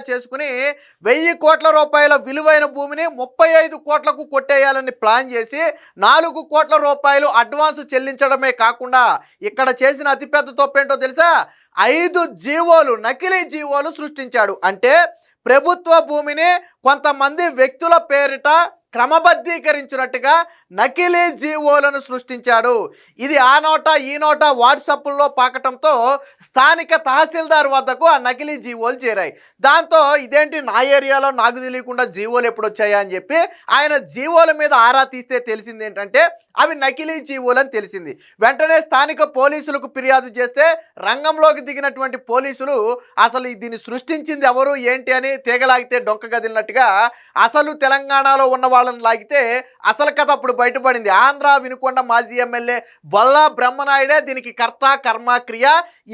చేసుకుని 1000 కోట్ల రూపాయల విలువైన భూమిని 35 కోట్లకు కొట్టేయాలని ప్లాన్ చేసి 4 కోట్ల రూపాయలు అడ్వాన్స్ చెల్లించడమే కాకుండా ఇక్కడ చేసిన అతిపెద్ద తప్పేంటో తెలుసా? 5 జీవోలు, నకిలీ జీవోలు సృష్టించాడు. అంటే ప్రభుత్వ భూమిని కొంతమంది వ్యక్తుల పేరిట క్రమబద్ధీకరించినట్టుగా నకిలీ జీవోలను సృష్టించాడు. ఇది ఆ నోట ఈ నోట వాట్సాప్లో పాకటంతో స్థానిక తహసీల్దార్ వద్దకు ఆ నకిలీ జీవోలు చేరాయి. దాంతో ఇదేంటి నా ఏరియాలో నాకు తెలియకుండా జీవోలు ఎప్పుడు వచ్చాయా అని చెప్పి ఆయన జీవోల మీద ఆరా తీస్తే తెలిసింది ఏంటంటే అవి నకిలీ జీవోలు అని తెలిసింది. వెంటనే స్థానిక పోలీసులకు ఫిర్యాదు చేస్తే రంగంలోకి దిగినటువంటి పోలీసులు అసలు దీన్ని సృష్టించింది ఎవరు ఏంటి అని తీగలాగితే డొంక గదిలినట్టుగా అసలు తెలంగాణలో ఉన్న వాళ్ళని లాగితే అసలు కథ అప్పుడు బయటపడింది. ఆంధ్ర వినుకొండ మాజీ ఎమ్మెల్యే బొల్లా బ్రహ్మనాయుడే దీనికి కర్త కర్మ క్రియ.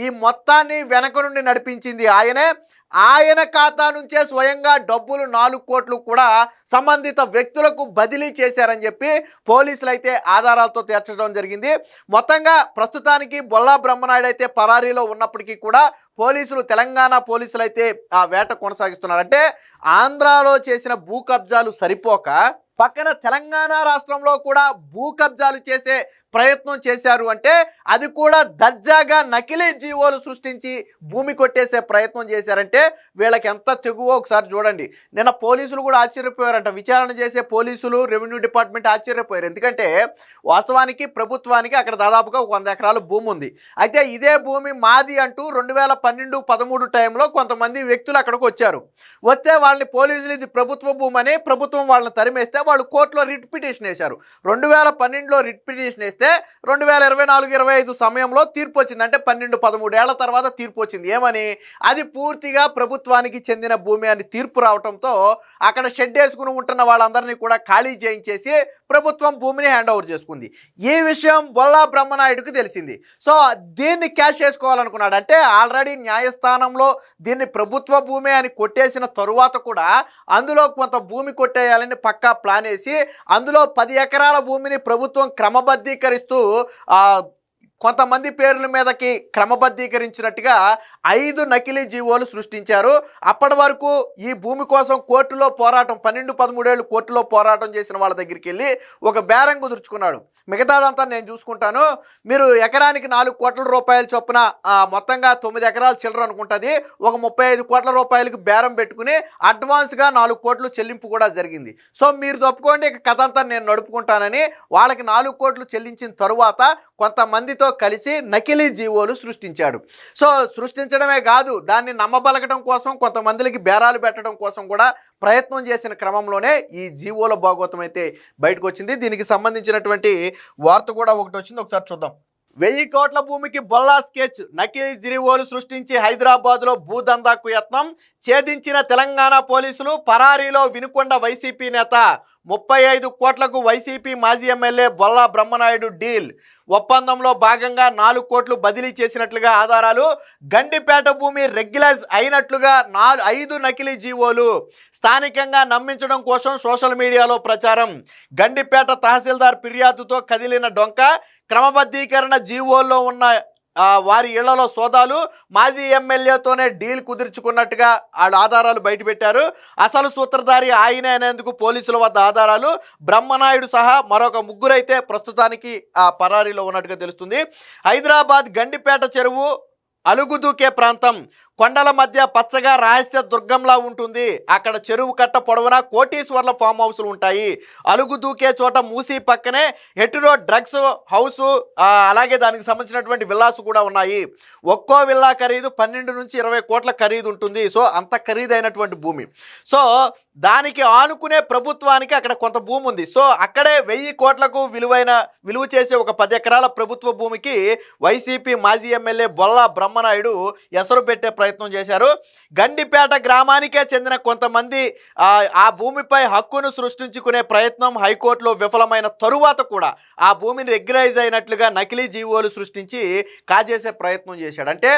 ఈ మొత్తాన్ని వెనక నుండి నడిపించింది ఆయనే. ఆయన ఖాతా నుంచే స్వయంగా డబ్బులు 4 కోట్లు కూడా సంబంధిత వ్యక్తులకు బదిలీ చేశారని చెప్పి పోలీసులు అయితే ఆధారాలతో తేల్చడం జరిగింది. మొత్తంగా ప్రస్తుతానికి బొల్లా బ్రహ్మనాయుడు అయితే పరారీలో ఉన్నప్పటికీ కూడా పోలీసులు, తెలంగాణ పోలీసులు అయితే ఆ వేట కొనసాగిస్తున్నారు. అంటే ఆంధ్రాలో చేసిన భూ కబ్జాలు సరిపోక పక్కన తెలంగాణ రాష్ట్రంలో కూడా భూ కబ్జాలు చేసే ప్రయత్నం చేశారు. అంటే అది కూడా దర్జాగా నకిలీ జీవోలు సృష్టించి భూమి కొట్టేసే ప్రయత్నం చేశారంటే వీళ్ళకి ఎంత తెగువో ఒకసారి చూడండి. నిన్న పోలీసులు కూడా ఆశ్చర్యపోయారంట. విచారణ చేసే పోలీసులు, రెవెన్యూ డిపార్ట్మెంట్ ఆశ్చర్యపోయారు. ఎందుకంటే వాస్తవానికి ప్రభుత్వానికి అక్కడ దాదాపుగా 100 ఎకరాల భూమి ఉంది. అయితే ఇదే భూమి మాది అంటూ 2012-13 టైంలో కొంతమంది వ్యక్తులు అక్కడికి వచ్చారు. వస్తే వాళ్ళని పోలీసులు ఇది ప్రభుత్వ భూమి అని ప్రభుత్వం వాళ్ళని తరిమేస్తే వాళ్ళు కోర్టులో రిట్ పిటిషన్ వేశారు. 2012లో రిట్ పిటిషన్ వేస్తే 2024-25 సమయంలో తీర్పు వచ్చింది. అంటే 12-13 ఏళ్ల తర్వాత తీర్పు వచ్చింది. ఏమని? అది పూర్తిగా ప్రభుత్వానికి చెందిన భూమి అని తీర్పు రావడంతో అక్కడ షెడ్ వేసుకుని ఉంటున్న వాళ్ళందరినీ కూడా ఖాళీ చేయించేసి ప్రభుత్వం భూమిని హ్యాండ్ ఓవర్ చేసుకుంది. ఈ విషయం బొల్లా బ్రహ్మనాయుడుకు తెలిసింది. సో దీన్ని క్యాష్ చేసుకోవాలనుకున్నాడు. అంటే ఆల్రెడీ న్యాయస్థానంలో దీన్ని ప్రభుత్వ భూమి అని కొట్టేసిన తరువాత కూడా అందులో కొంత భూమి కొట్టేయాలని పక్కా ప్లాన్ వేసి అందులో 10 ఎకరాల భూమిని ప్రభుత్వం క్రమబద్ధీకరిస్తూ కొంతమంది పేర్ల మీదకి క్రమబద్ధీకరించినట్టుగా 5 నకిలీ జీవోలు సృష్టించారు. అప్పటి వరకు ఈ భూమి కోసం కోర్టులో పోరాటం 12-13 ఏళ్ళు కోర్టులో పోరాటం చేసిన వాళ్ళ దగ్గరికి వెళ్ళి ఒక బేరం కుదుర్చుకున్నాడు. మిగతాదంతా నేను చూసుకుంటాను, మీరు ఎకరానికి 4 కోట్ల రూపాయల చొప్పున మొత్తంగా 9 ఎకరాలు చిల్లర అనుకుంటుంది, ఒక 35 కోట్ల రూపాయలకి బేరం పెట్టుకుని అడ్వాన్స్గా 4 కోట్లు చెల్లింపు కూడా జరిగింది. సో మీరు తప్పుకోండి, ఇక కథ అంతా నేను నడుపుకుంటానని వాళ్ళకి 4 కోట్లు చెల్లించిన తరువాత కొంతమందితో కలిసి నకిలీ జీవోలు సృష్టించాడు. సో సృష్టించడమే కాదు, దాన్ని నమ్మబలగడం కోసం కొంతమందికి బేరాలు పెట్టడం కోసం కూడా ప్రయత్నం చేసిన క్రమంలోనే ఈ జీవోల భాగవతం అయితే బయటకు వచ్చింది. దీనికి సంబంధించినటువంటి వార్త కూడా ఒకటి వచ్చింది, ఒకసారి చూద్దాం. 1000 కోట్ల భూమికి బొల్లా స్కెచ్, నకిలీ జీవోలు సృష్టించి హైదరాబాద్లో భూదందాకు యత్నం, ఛేదించిన తెలంగాణ పోలీసులు, పరారీలో వినుకొండ వైసీపీ నేత. 35 కోట్లకు వైసీపీ మాజీ ఎమ్మెల్యే బొల్లా బ్రహ్మనాయుడు డీల్. ఒప్పందంలో భాగంగా 4 కోట్లు బదిలీ చేసినట్లుగా ఆధారాలు. గండిపేట భూమి రెగ్యులైజ్ అయినట్లుగా 5 నకిలీ జీవోలు. స్థానికంగా నమ్మించడం కోసం సోషల్ మీడియాలో ప్రచారం. గండిపేట తహసీల్దార్ ఫిర్యాదుతో కదిలిన డొంక. క్రమబద్ధీకరణ జీవోల్లో ఉన్న వారి ఇళ్లలో సోదాలు. మాజీ ఎమ్మెల్యేతోనే డీల్ కుదుర్చుకున్నట్టుగా వాళ్ళ ఆధారాలు బయటపెట్టారు. అసలు సూత్రధారి ఆయనే అనేందుకు పోలీసుల వద్ద ఆధారాలు. బ్రహ్మనాయుడు సహా మరొక 3 అయితే ప్రస్తుతానికి పరారీలో ఉన్నట్టుగా తెలుస్తుంది. హైదరాబాద్ గండిపేట చెరువు అలుగుదూకే ప్రాంతం. కొండల మధ్య పచ్చగా రహస్య దుర్గంలా ఉంటుంది. అక్కడ చెరువు కట్ట పొడవునా కోటీశ్వర్ల ఫామ్ హౌస్లు ఉంటాయి. అలుగు దూకే చోట మూసీ పక్కనే హెటిరో డ్రగ్స్ హౌస్, అలాగే దానికి సంబంధించినటువంటి విల్లాస్ కూడా ఉన్నాయి. ఒక్కో విల్లా ఖరీదు 12-20 కోట్ల ఖరీదు ఉంటుంది. సో అంత ఖరీదైనటువంటి భూమి. సో దానికి ఆనుకునే ప్రభుత్వానికి అక్కడ కొంత భూమి ఉంది. సో అక్కడే 1000 కోట్లకు విలువ చేసే ఒక 10 ఎకరాల ప్రభుత్వ భూమికి వైసీపీ మాజీ ఎమ్మెల్యే బొల్లా బ్రహ్మనాయుడు ఎసరు పెట్టే ప్రయత్నం చేశారు. గండిపేట గ్రామానికే చెందిన కొంతమంది ఆ భూమిపై హక్కును సృష్టించుకునే ప్రయత్నం హైకోర్టులో విఫలమైన తరువాత కూడా ఆ భూమిని రెగ్యులైజ్ అయినట్లుగా నకిలీ జీవోలు సృష్టించి కాజేసే ప్రయత్నం చేశాడు. అంటే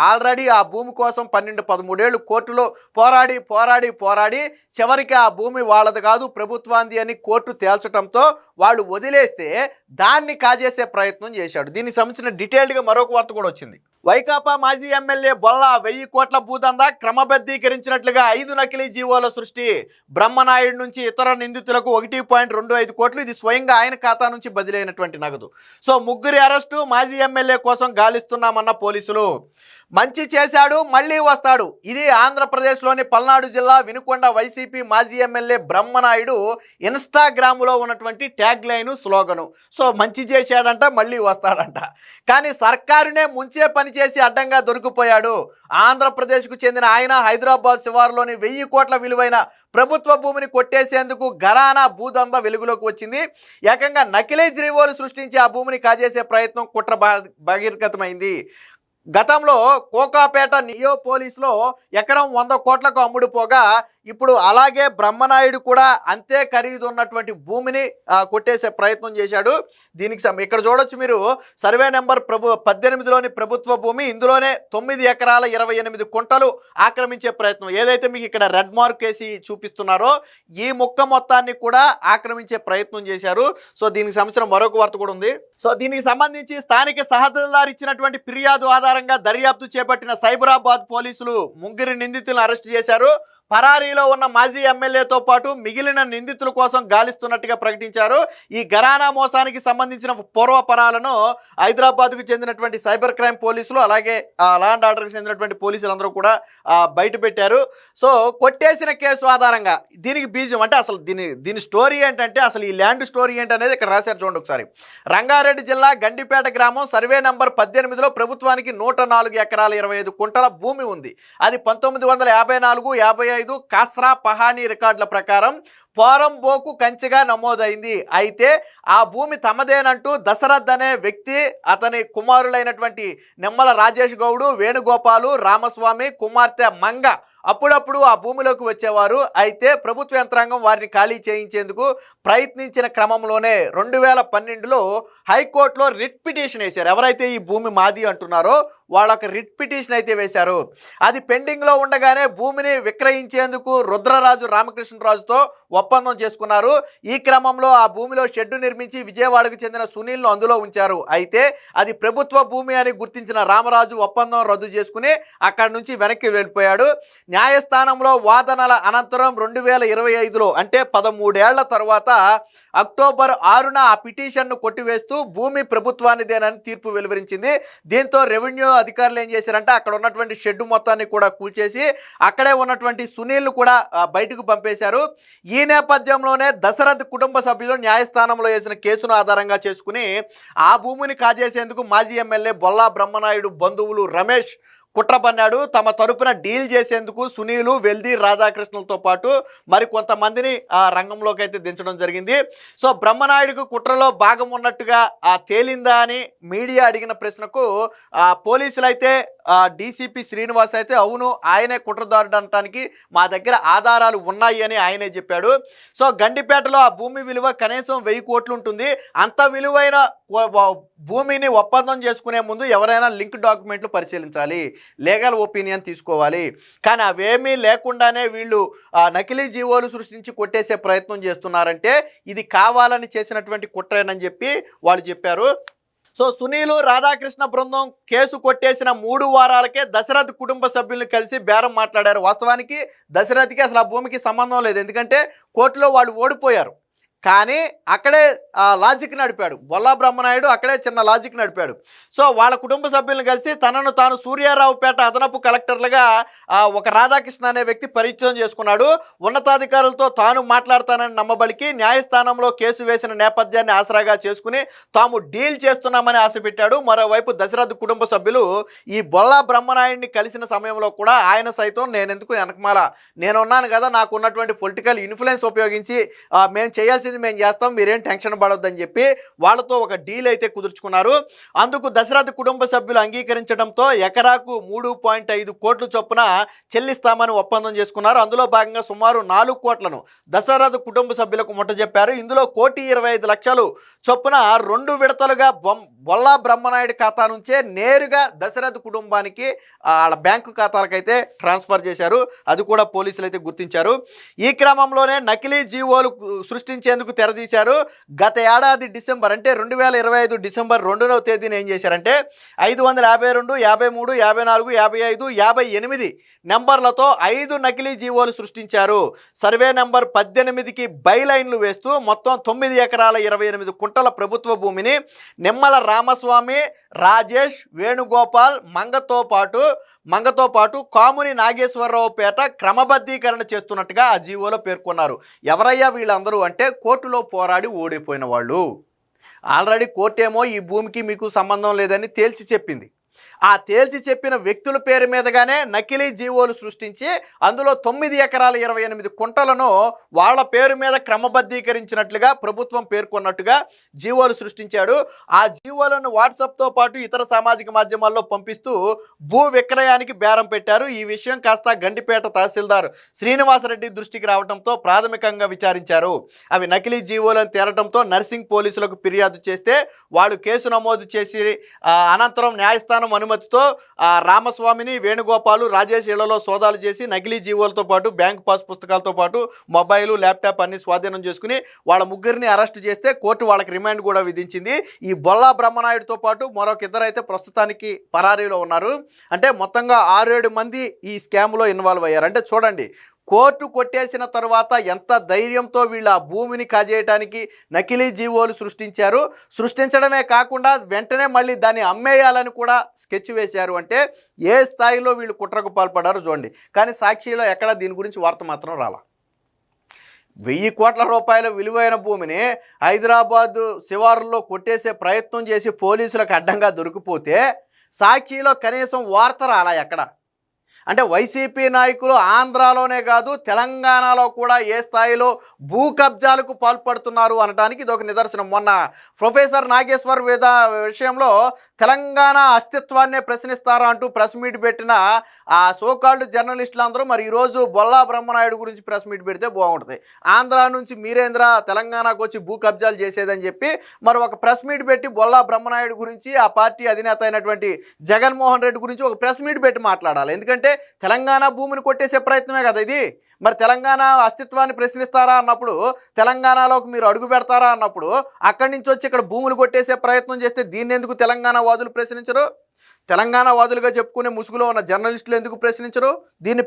ఆల్రెడీ ఆ భూమి కోసం 12-13 ఏళ్ళు కోర్టులో పోరాడి చివరికి ఆ భూమి వాళ్ళది కాదు ప్రభుత్వాంది అని కోర్టు తేల్చడంతో వాళ్ళు వదిలేస్తే దాన్ని కాజేసే ప్రయత్నం చేశాడు. దీనికి సంబంధించిన డీటెయిల్డ్గా మరొక వార్త కూడా వచ్చింది. వైకాపా మాజీ ఎమ్మెల్యే బొల్లా 1000 కోట్ల భూదందా క్రమబద్ధీకరించినట్లుగా 5 నకిలీ జీవోల సృష్టి. బ్రహ్మనాయుడు నుంచి ఇతర నిందితులకు 1.25 కోట్లు. ఇది స్వయంగా ఆయన ఖాతా నుంచి బదిలీ అయినటువంటి నగదు. సో ముగ్గురి అరెస్టు, మాజీ ఎమ్మెల్యే కోసం గాలిస్తున్నామన్న పోలీసులు. మంచి చేశాడు మళ్ళీ వస్తాడు. ఇది ఆంధ్రప్రదేశ్లోని పల్నాడు జిల్లా వినుకొండ వైసీపీ మాజీ ఎమ్మెల్యే బ్రహ్మనాయుడు ఇన్స్టాగ్రామ్లో ఉన్నటువంటి ట్యాగ్ లైను, స్లోగను. సో మంచి చేశాడంట, మళ్ళీ వస్తాడంట. కానీ సర్కారునే ముంచే పని చేసి అడ్డంగా దొరికిపోయాడు. ఆంధ్రప్రదేశ్కు చెందిన ఆయన హైదరాబాద్ శివారులోని 1000 కోట్ల విలువైన ప్రభుత్వ భూమిని కొట్టేసేందుకు ఘరానా భూదందా వెలుగులోకి వచ్చింది. ఏకంగా నకిలీ జీవోలు సృష్టించి ఆ భూమిని కాజేసే ప్రయత్నం కుట్ర బహిర్గతమైంది. గతంలో కోకాపేట నియోపోలిస్లో ఎకరం 100 కోట్లకు అమ్ముడుపోగా ఇప్పుడు అలాగే బ్రహ్మనాయుడు కూడా అంతే ఖరీదు ఉన్నటువంటి భూమిని కొట్టేసే ప్రయత్నం చేశాడు. దీనికి ఇక్కడ చూడొచ్చు మీరు, సర్వే నెంబర్ 18లోని ప్రభుత్వ భూమి, ఇందులోనే 9 ఎకరాల 28 కుంటలు ఆక్రమించే ప్రయత్నం. ఏదైతే మీకు ఇక్కడ రెడ్ మార్క్ వేసి చూపిస్తున్నారో ఈ ముక్క మొత్తాన్ని కూడా ఆక్రమించే ప్రయత్నం చేశారు. సో దీనికి సంబంధించిన మరొక వార్త కూడా ఉంది. సో దీనికి సంబంధించి స్థానిక సహదారు ఇచ్చినటువంటి ఫిర్యాదు ఆధారంగా దర్యాప్తు చేపట్టిన సైబరాబాద్ పోలీసులు ముగ్గురు నిందితులను అరెస్టు చేశారు. పరారీలో ఉన్న మాజీ ఎమ్మెల్యేతో పాటు మిగిలిన నిందితుల కోసం గాలిస్తున్నట్టుగా ప్రకటించారు. ఈ ఘరానా మోసానికి సంబంధించిన పూర్వపరాలను హైదరాబాద్కు చెందినటువంటి సైబర్ క్రైమ్ పోలీసులు, అలాగే లా అండ్ ఆర్డర్కి చెందినటువంటి పోలీసులు అందరూ కూడా బయట పెట్టారు. సో కొట్టేసిన కేసు ఆధారంగా దీనికి బీజం అంటే అసలు దీని స్టోరీ ఏంటంటే, అసలు ఈ ల్యాండ్ స్టోరీ ఏంటనేది ఇక్కడ రాశారు చూడండి ఒకసారి. రంగారెడ్డి జిల్లా గండిపేట గ్రామం, సర్వే నంబర్ 18లో ప్రభుత్వానికి 104 ఎకరాల 25 కుంటల భూమి ఉంది. అది 1954-55 కాస్రా పహానీ రికార్డుల ప్రకారం పోరంబోకు కంచెగా నమోదైంది. అయితే ఆ భూమి తమదేనంటూ దశరథ్ అనే వ్యక్తి, అతని కుమారులైనటువంటి నిమ్మల రాజేష్ గౌడు, వేణుగోపాలు, రామస్వామి కుమార్తె మంగ అప్పుడప్పుడు ఆ భూమిలోకి వచ్చేవారు. అయితే ప్రభుత్వ యంత్రాంగం వారిని ఖాళీ చేయించేందుకు ప్రయత్నించిన క్రమంలోనే 2012లో హైకోర్టులో రిట్ పిటిషన్ వేశారు. ఎవరైతే ఈ భూమి మాది అంటున్నారో వాళ్ళకి రిట్ పిటిషన్ అయితే వేశారు. అది పెండింగ్లో ఉండగానే భూమిని విక్రయించేందుకు రుద్రరాజు రామకృష్ణరాజుతో ఒప్పందం చేసుకున్నారు. ఈ క్రమంలో ఆ భూమిలో షెడ్డు నిర్మించి విజయవాడకు చెందిన సునీల్ను అందులో ఉంచారు. అయితే అది ప్రభుత్వ భూమి అని గుర్తించిన రామరాజు ఒప్పందం రద్దు చేసుకుని అక్కడి నుంచి వెనక్కి వెళ్ళిపోయాడు. న్యాయస్థానంలో వాదనల అనంతరం 2025లో అంటే 13 ఏళ్ల తర్వాత అక్టోబర్ 6న ఆ పిటిషన్ను కొట్టివేస్తూ భూమి ప్రభుత్వానిదేనని తీర్పు వెలువరించింది. దీంతో రెవెన్యూ అధికారులు ఏం చేశారంటే అక్కడ ఉన్నటువంటి షెడ్డు మొత్తాన్ని కూడా కూల్చేసి అక్కడే ఉన్నటువంటి సునీల్ను కూడా బయటకు పంపేశారు. ఈ నేపథ్యంలోనే దశరథ్ కుటుంబ సభ్యులు న్యాయస్థానంలో వేసిన కేసును ఆధారంగా చేసుకుని ఆ భూమిని కాజేసేందుకు మాజీ ఎమ్మెల్యే బొల్లా బ్రహ్మనాయుడు బంధువులు రమేష్ కుట్ర పన్నాడు. తమ తరపున డీల్ చేసేందుకు సునీలు, వెల్ది, రాధాకృష్ణలతో పాటు మరి కొంతమందిని ఆ రంగంలోకి అయితే దించడం జరిగింది. సో బ్రహ్మనాయుడుకు కుట్రలో భాగం ఉన్నట్టుగా తేలిందా అని మీడియా అడిగిన ప్రశ్నకు పోలీసులు అయితే డీసీపీ శ్రీనివాస్ అయితే అవును ఆయనే కుట్రదారుడు అనటానికి మా దగ్గర ఆధారాలు ఉన్నాయి అని ఆయనే చెప్పాడు. సో గండిపేటలో ఆ భూమి విలువ కనీసం 1000 కోట్లు ఉంటుంది. అంత విలువైన భూమిని ఒప్పందం చేసుకునే ముందు ఎవరైనా లింక్ డాక్యుమెంట్లు పరిశీలించాలి, లీగల్ ఒపీనియన్ తీసుకోవాలి. కానీ అవేమీ లేకుండానే వీళ్ళు నకిలీ జీవోలు సృష్టించి కొట్టేసే ప్రయత్నం చేస్తున్నారంటే ఇది కావాలని చేసినటువంటి కుట్రేనని చెప్పి వాళ్ళు చెప్పారు. సో సునీలు, రాధాకృష్ణ బృందం కేసు కొట్టేసిన 3 వారాలకే దశరథ్ కుటుంబ సభ్యులను కలిసి బేరం మాట్లాడారు. వాస్తవానికి దశరథ్కి అసలు ఆ భూమికి సంబంధం లేదు, ఎందుకంటే కోర్టులో వాళ్ళు ఓడిపోయారు. కానీ అక్కడే లాజిక్ నడిపాడు బొల్లా బ్రహ్మనాయుడు, అక్కడే చిన్న లాజిక్ నడిపాడు. సో వాళ్ళ కుటుంబ సభ్యులను కలిసి తనను తాను సూర్యారావుపేట అదనపు కలెక్టర్లుగా ఒక రాధాకృష్ణ అనే వ్యక్తి పరిచయం చేసుకున్నాడు. ఉన్నతాధికారులతో తాను మాట్లాడతానని నమ్మబలికి న్యాయస్థానంలో కేసు వేసిన నేపథ్యాన్ని ఆసరాగా చేసుకుని తాము డీల్ చేస్తున్నామని ఆశ పెట్టాడు. మరోవైపు దశరథ్ కుటుంబ సభ్యులు ఈ బొల్లా బ్రహ్మనాయుడిని కలిసిన సమయంలో కూడా ఆయన సైతం నేనెందుకు వెనకమాల, నేనున్నాను కదా, నాకు ఉన్నటువంటి పొలిటికల్ ఇన్ఫ్లుయెన్స్ ఉపయోగించి మేము చేయాల్సింది మేము చేస్తాం, మీరేం టెన్షన్ పడొద్దని చెప్పి వాళ్ళతో ఒక డీల్ అయితే కుదుర్చుకున్నారు. అందుకు దశరథ్ కుటుంబ సభ్యులు అంగీకరించడంతో ఎకరాకు 3.5 కోట్లు చొప్పున చెల్లిస్తామని ఒప్పందం చేసుకున్నారు. అందులో భాగంగా సుమారు 4 కోట్లను దశరథ్ కుటుంబ సభ్యులకు ముట్టజెప్పారు. ఇందులో 1,25,00,000 చొప్పున 2 విడతలుగా బొల్లా బ్రహ్మనాయుడు ఖాతా నుంచే నేరుగా దశరథ్ కుటుంబానికి వాళ్ళ బ్యాంకు ఖాతాలకైతే ట్రాన్స్ఫర్ చేశారు. అది కూడా పోలీసులు అయితే గుర్తించారు. ఈ క్రమంలోనే నకిలీ జీవోలు సృష్టించేందుకు చూసేందుకు తెరదీశారు. గత ఏడాది డిసెంబర్ అంటే 2025 డిసెంబర్ 2వ తేదీన ఏం చేశారంటే 552, 53, 54, 55, 58 నెంబర్లతో 5 నకిలీ జీవోలు సృష్టించారు. సర్వే నెంబర్ 18కి బైలైన్లు వేస్తూ మొత్తం 9 ఎకరాల 28 కుంటల ప్రభుత్వ భూమిని నిమ్మల రామస్వామి, రాజేష్, వేణుగోపాల్ మంగతో పాటు కాముని నాగేశ్వరరావు పేట క్రమబద్ధీకరణ చేస్తున్నట్టుగా ఆ జీవోలో పేర్కొన్నారు. ఎవరయ్యా వీళ్ళందరూ అంటే కోర్టులో పోరాడి ఓడిపోయిన వాళ్ళు. ఆల్రెడీ కోర్టు ఏమో ఈ భూమికి మీకు సంబంధం లేదని తేల్చి చెప్పింది. ఆ తేల్చి చెప్పిన వ్యక్తుల పేరు మీదగానే నకిలీ జీవోలు సృష్టించి అందులో 9 ఎకరాల 28 కుంటలను వాళ్ళ పేరు మీద క్రమబద్ధీకరించినట్లుగా ప్రభుత్వం పేర్కొన్నట్టుగా జీవోలు సృష్టించాడు. ఆ జీవోలను వాట్సాప్తో పాటు ఇతర సామాజిక మాధ్యమాల్లో పంపిస్తూ భూ విక్రయానికి బేరం పెట్టారు. ఈ విషయం కాస్త గండిపేట తహసీల్దార్ శ్రీనివాసరెడ్డి దృష్టికి రావడంతో ప్రాథమికంగా విచారించారు. అవి నకిలీ జీవోలను తేలటంతో నర్సింగ్ పోలీసులకు ఫిర్యాదు చేస్తే వాళ్ళు కేసు నమోదు చేసి అనంతరం న్యాయస్థానం అనుమతితో రామస్వామిని, వేణుగోపాలు, రాజేష్ ఇళ్లలో సోదాలు చేసి నకిలీ జీవోలతో పాటు బ్యాంక్ పాస్ పుస్తకాలతో పాటు మొబైలు, ల్యాప్టాప్ అన్ని స్వాధీనం చేసుకుని వాళ్ళ ముగ్గురిని అరెస్ట్ చేస్తే కోర్టు వాళ్ళకి రిమాండ్ కూడా విధించింది. ఈ బొల్లా బ్రహ్మనాయుడుతో పాటు మరొక ఇద్దరు అయితే ప్రస్తుతానికి పరారీలో ఉన్నారు. అంటే మొత్తంగా 6-7 మంది ఈ స్కామ్లో ఇన్వాల్వ్ అయ్యారు. అంటే చూడండి, కోర్టు కొట్టేసిన తర్వాత ఎంత ధైర్యంతో వీళ్ళు ఆ భూమిని కాజేయటానికి నకిలీ జీవోలు సృష్టించారు. సృష్టించడమే కాకుండా వెంటనే మళ్ళీ దాన్ని అమ్మేయాలని కూడా స్కెచ్ వేశారు. అంటే ఏ స్థాయిలో వీళ్ళు కుట్రకు పాల్పడారో చూడండి. కానీ సాక్షిలో ఎక్కడ దీని గురించి వార్త మాత్రం రాలా. 1000 కోట్ల రూపాయల విలువైన భూమిని హైదరాబాద్ శివారుల్లో కొట్టేసే ప్రయత్నం చేసి పోలీసులకు అడ్డంగా దొరికిపోతే సాక్షిలో కనీసం వార్త రాలా ఎక్కడ. అంటే వైసీపీ నాయకులు ఆంధ్రాలోనే కాదు తెలంగాణలో కూడా ఏ స్థాయిలో భూ కబ్జాలకు పాల్పడుతున్నారు అనడానికి ఇది ఒక నిదర్శనం. మొన్న ప్రొఫెసర్ నాగేశ్వర్ విషయంలో తెలంగాణ అస్తిత్వాన్నే ప్రశ్నిస్తారా అంటూ ప్రెస్ మీట్ పెట్టిన ఆ సోకాల్డ్ జర్నలిస్టులు అందరూ మరి ఈరోజు బొల్లా బ్రహ్మనాయుడు గురించి ప్రెస్ మీట్ పెడితే బాగుంటుంది. ఆంధ్ర నుంచి మీరేంద్ర తెలంగాణకు వచ్చి భూ కబ్జాలు చేసేదని చెప్పి మరి ఒక ప్రెస్ మీట్ పెట్టి బొల్లా బ్రహ్మనాయుడు గురించి ఆ పార్టీ అధినేత అయినటువంటి జగన్మోహన్ రెడ్డి గురించి ఒక ప్రెస్ మీట్ పెట్టి మాట్లాడాలి. ఎందుకంటే తెలంగాణ భూమిని కొట్టేసే ప్రయత్నమే కదా ఇది. మరి తెలంగాణ అస్తిత్వాన్ని ప్రశ్నిస్తారా అన్నప్పుడు, తెలంగాణలోకి మీరు అడుగు పెడతారా అన్నప్పుడు అక్కడి నుంచి వచ్చి ఇక్కడ భూములు కొట్టేసే ప్రయత్నం చేస్తే దీన్ని ఎందుకు తెలంగాణ వాదులు ప్రశ్నించరు? తెలంగాణ వాదులుగా చెప్పుకునే ముసుగులో ఉన్న జర్నలిస్టులు ఎందుకు ప్రశ్నించరు? దీన్ని